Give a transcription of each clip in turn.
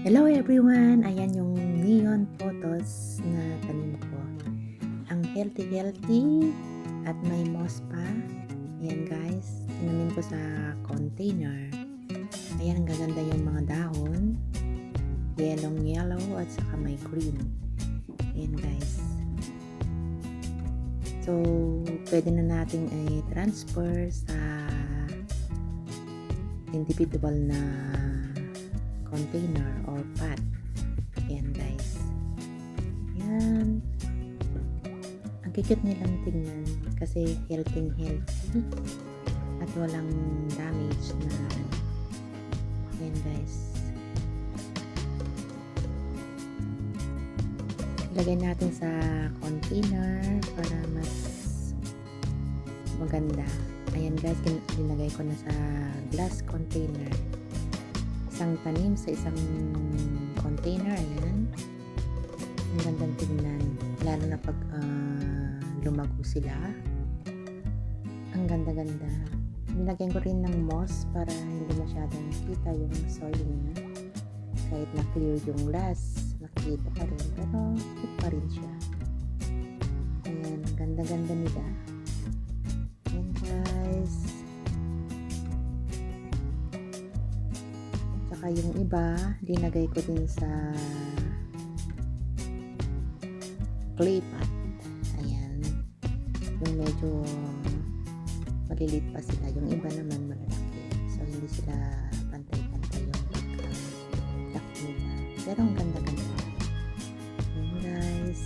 Hello everyone! Ayan yung neon photos na tanim ko. Ang healthy at may moss pa. Ayan guys, tinanim ko sa container. Ayan, ang gaganda yung mga dahon. Yellow at saka may green. Ayan guys. So, pwede na nating i-transfer sa individual na container or pot. Ayan guys. Ayan. Ang cute nilang tingnan kasi healthy at walang damage na. Ayan guys. Ilagay natin sa container para mas maganda. Ayan guys, linagay ko na sa glass container. Isang tanim sa isang container. Ayan, ang gandang tingnan, lalo na pag lumago sila. Ang ganda. Nilagyan ko rin ng moss para hindi masyadong kita yung soil niya. Kahit na clear yung glass, makita pa rin, pero cute pa rin siya. Ayan, ganda nila. Ayan guys. Saka yung iba, linagay ko din sa clay pot. Ayan. Yung medyo maliliit pa sila. Yung iba naman malalaki. So, hindi sila pantay-pantay yung laki nila. Pero ang ganda-ganda. Ayan guys.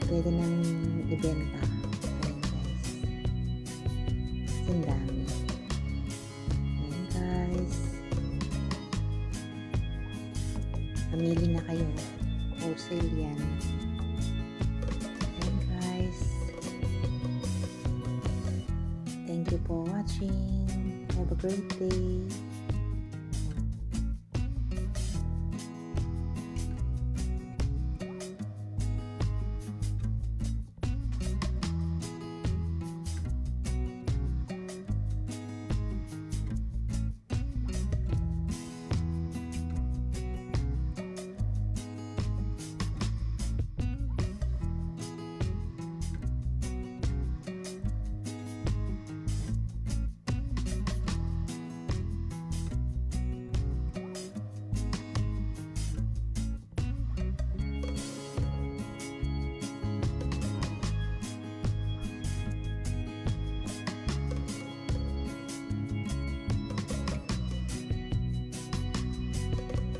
Pwede nang ibenta. Ayan guys. Ang dami. Pamili na kayo. Wholesale yan. Ayan guys. Thank you for watching. Have a great day.